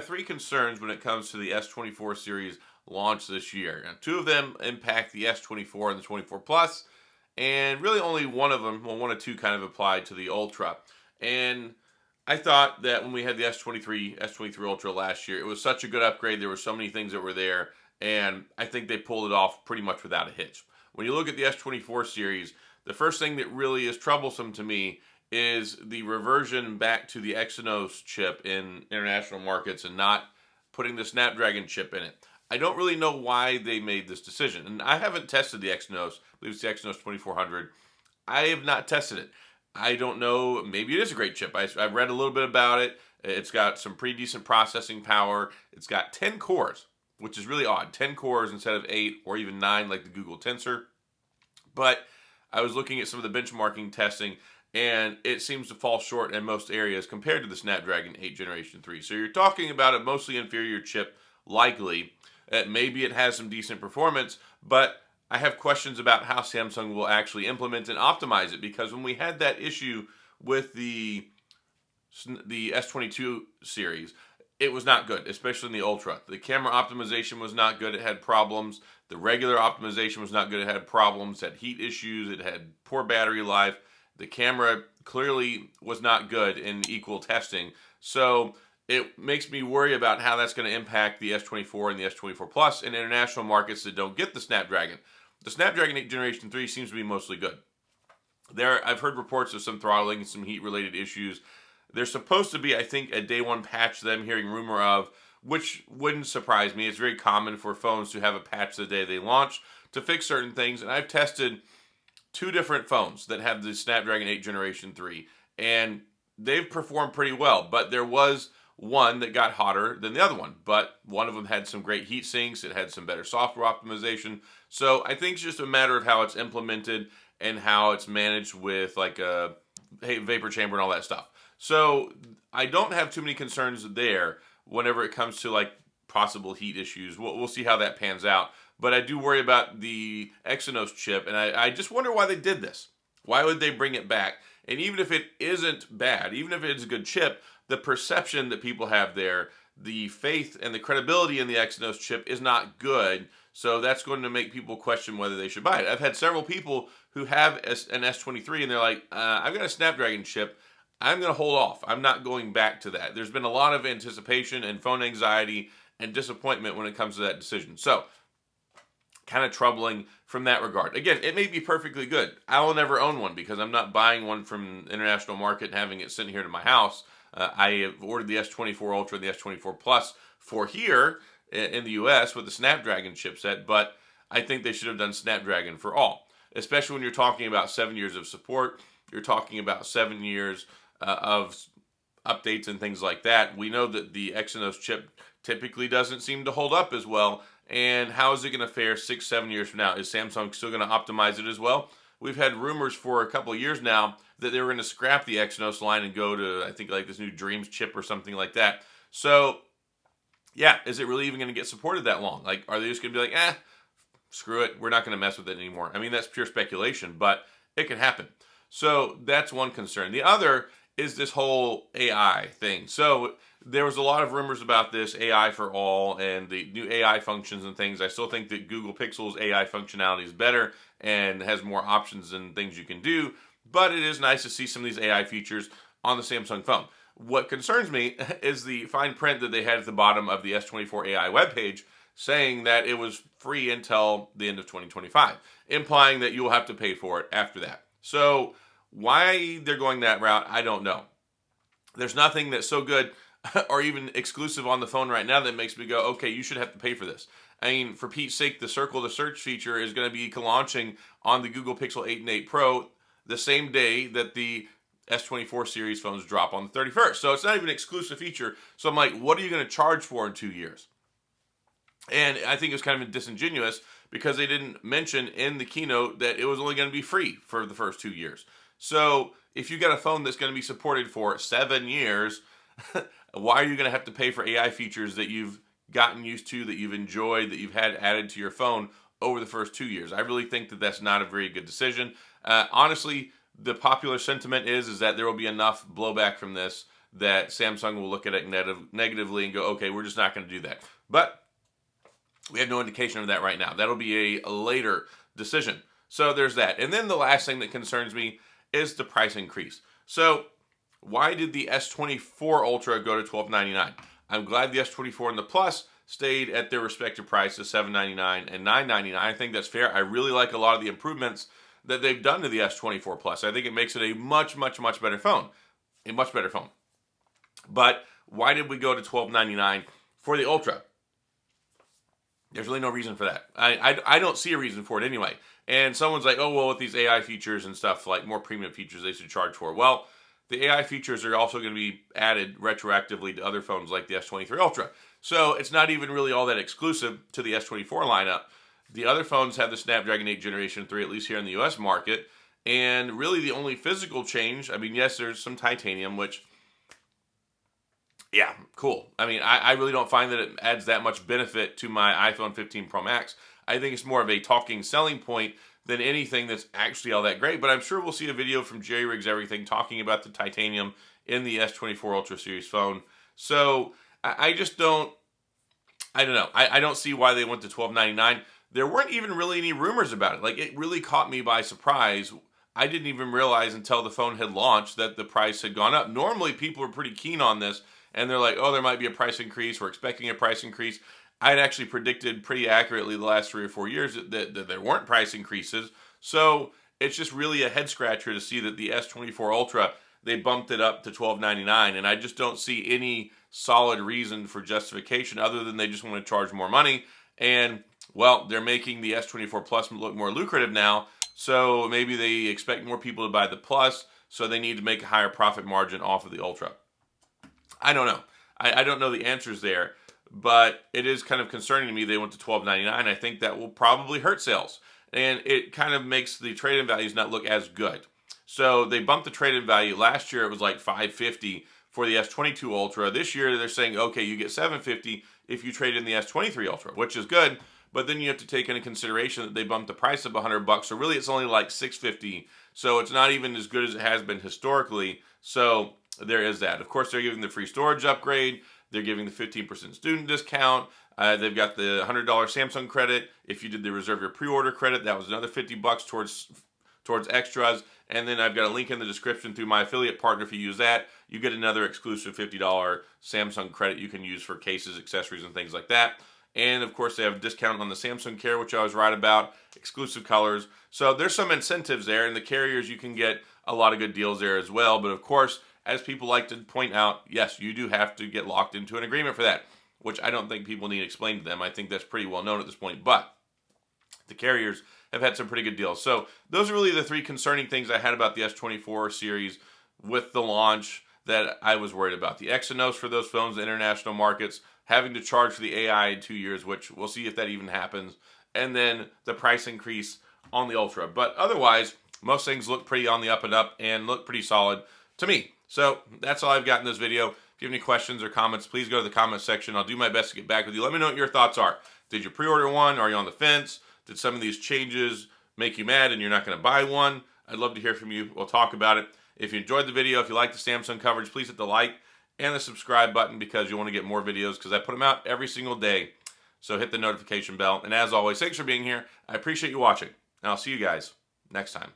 three concerns when it comes to the S24 series launch this year. Now, two of them impact the S24 and the 24 Plus, and really only one of them, well, one or two kind of applied to the Ultra. And I thought that when we had the S23 Ultra last year, it was such a good upgrade. There were so many things that were there, and I think they pulled it off pretty much without a hitch. When you look at the S24 series, the first thing that really is troublesome to me is the reversion back to the Exynos chip in international markets and not putting the Snapdragon chip in it. I don't really know why they made this decision. And I haven't tested the Exynos. I believe it's the Exynos 2400. I have not tested it. I don't know. Maybe it is a great chip. I've read a little bit about it. It's got some pretty decent processing power. It's got 10 cores, which is really odd. 10 cores instead of 8 or even 9 like the Google Tensor. But I was looking at some of the benchmarking testing, and it seems to fall short in most areas compared to the Snapdragon 8 Generation 3. So you're talking about a mostly inferior chip, likely. Maybe it has some decent performance, but I have questions about how Samsung will actually implement and optimize it, because when we had that issue with the S22 series, it was not good, especially in the Ultra. The camera optimization was not good. It had problems. The regular optimization was not good. It had problems. It had heat issues. It had poor battery life. The camera clearly was not good in equal testing. So it makes me worry about how that's going to impact the S24 and the S24 Plus in international markets that don't get the Snapdragon. The Snapdragon 8 Generation 3 seems to be mostly good. I've heard reports of some throttling and some heat-related issues. There's supposed to be, I think, a day one patch that I'm hearing rumor of, which wouldn't surprise me. It's very common for phones to have a patch the day they launch to fix certain things. And I've tested two different phones that have the Snapdragon 8 Generation 3, and they've performed pretty well. But there was one that got hotter than the other one. But one of them had some great heat sinks. It had some better software optimization. So I think it's just a matter of how it's implemented and how it's managed with like a vapor chamber and all that stuff. So I don't have too many concerns there whenever it comes to like possible heat issues. We'll see how that pans out. But I do worry about the Exynos chip, and I just wonder why they did this. Why would they bring it back? And even if it isn't bad, even if it's a good chip, the perception that people have there, the faith and the credibility in the Exynos chip is not good. So that's going to make people question whether they should buy it. I've had several people who have an S23 and they're like, I've got a Snapdragon chip. I'm going to hold off. I'm not going back to that. There's been a lot of anticipation and phone anxiety and disappointment when it comes to that decision. So kind of troubling from that regard. Again, it may be perfectly good. I will never own one because I'm not buying one from the international market and having it sitting here to my house. I have ordered the S24 Ultra and the S24 Plus for here in the US with the Snapdragon chipset, but I think they should have done Snapdragon for all, especially when you're talking about 7 years of support. You're talking about 7 years of updates and things like that. We know that the Exynos chip typically doesn't seem to hold up as well. And how is it going to fare 6-7 years from now? Is Samsung still going to optimize it as well? We've had rumors for a couple of years now that they were going to scrap the Exynos line and go to, I think, like this new Dreams chip or something like that. So, yeah, is it really even going to get supported that long? Like, are they just going to be like, screw it, we're not going to mess with it anymore? I mean, that's pure speculation, but it can happen. So that's one concern. The other is this whole AI thing. So there was a lot of rumors about this AI for all and the new AI functions and things. I still think that Google Pixel's AI functionality is better and has more options and things you can do, but it is nice to see some of these AI features on the Samsung phone. What concerns me is the fine print that they had at the bottom of the S24 AI webpage saying that it was free until the end of 2025, implying that you'll have to pay for it after that. So why they're going that route, I don't know. There's nothing that's so good or even exclusive on the phone right now that makes me go, okay, you should have to pay for this. I mean, for Pete's sake, the Circle to Search feature is going to be launching on the Google Pixel 8 and 8 Pro the same day that the S24 series phones drop on the 31st. So it's not even an exclusive feature. So I'm like, what are you going to charge for in 2 years? And I think it was kind of disingenuous because they didn't mention in the keynote that it was only going to be free for the first 2 years. So if you got a phone that's going to be supported for 7 years, why are you going to have to pay for AI features that you've gotten used to, that you've enjoyed, that you've had added to your phone over the first 2 years? I really think that that's not a very good decision. Honestly, the popular sentiment is that there will be enough blowback from this that Samsung will look at it negatively and go, okay, we're just not going to do that. But we have no indication of that right now. That'll be a later decision. So there's that. And then the last thing that concerns me is the price increase. So why did the S24 Ultra go to $1299? I'm glad the S24 and the Plus stayed at their respective prices, $799 and $999. I think that's fair. I really like a lot of the improvements that they've done to the S24 Plus. I think it makes it a much, much, much better phone. A much better phone. But why did we go to $1299 for the Ultra? There's really no reason for that. I don't see a reason for it anyway. And someone's like, oh, well, with these AI features and stuff, like more premium features they should charge for. Well, the AI features are also going to be added retroactively to other phones like the S23 Ultra. So it's not even really all that exclusive to the S24 lineup. The other phones have the Snapdragon 8 Generation 3, at least here in the US market. And really the only physical change, I mean, yes, there's some titanium, which, yeah, cool. I mean, I really don't find that it adds that much benefit to my iPhone 15 Pro Max. I think it's more of a talking selling point than anything that's actually all that great. But I'm sure we'll see a video from Jerry Riggs Everything talking about the titanium in the S24 Ultra series phone. So I just don't, I don't know. I don't see why they went to $1299. There weren't even really any rumors about it. Like, it really caught me by surprise. I didn't even realize until the phone had launched that the price had gone up. Normally, people are pretty keen on this, and they're like, oh, there might be a price increase. We're expecting a price increase. I had actually predicted pretty accurately the last 3 or 4 years that there weren't price increases. So it's just really a head scratcher to see that the S24 Ultra, they bumped it up to $1299, and I just don't see any solid reason for justification other than they just want to charge more money. And, well, they're making the S24 Plus look more lucrative now, so maybe they expect more people to buy the Plus, so they need to make a higher profit margin off of the Ultra. I don't know. I don't know the answers there, but it is kind of concerning to me they went to $1299. I think that will probably hurt sales, and it kind of makes the trade-in values not look as good. So they bumped the trade-in value. Last year it was like $550 for the S22 Ultra. This year they're saying, okay, you get $750 if you trade in the S23 Ultra, which is good, but then you have to take into consideration that they bumped the price up $100, so really it's only like $650. So it's not even as good as it has been historically. So there is that. Of course, they're giving the free storage upgrade. They're giving the 15% student discount. They've got the $100 Samsung credit. If you did the reserve your pre-order credit, that was another $50 towards extras. And then I've got a link in the description through my affiliate partner. If you use that, you get another exclusive $50 Samsung credit you can use for cases, accessories, and things like that. And of course, they have a discount on the Samsung Care, which I was right about, exclusive colors. So there's some incentives there, and the carriers, you can get a lot of good deals there as well. But of course, as people like to point out, yes, you do have to get locked into an agreement for that, which I don't think people need explained to them. I think that's pretty well known at this point. But the carriers have had some pretty good deals. So those are really the 3 concerning things I had about the S24 series with the launch that I was worried about. The Exynos for those phones, the international markets, having to charge for the AI in 2 years, which we'll see if that even happens, and then the price increase on the Ultra. But otherwise, most things look pretty on the up and up and look pretty solid to me. So that's all I've got in this video. If you have any questions or comments, please go to the comment section. I'll do my best to get back with you. Let me know what your thoughts are. Did you pre-order one? Are you on the fence? Did some of these changes make you mad and you're not going to buy one? I'd love to hear from you. We'll talk about it. If you enjoyed the video, if you like the Samsung coverage, please hit the like and the subscribe button because you want to get more videos because I put them out every single day. So hit the notification bell. And as always, thanks for being here. I appreciate you watching. And I'll see you guys next time.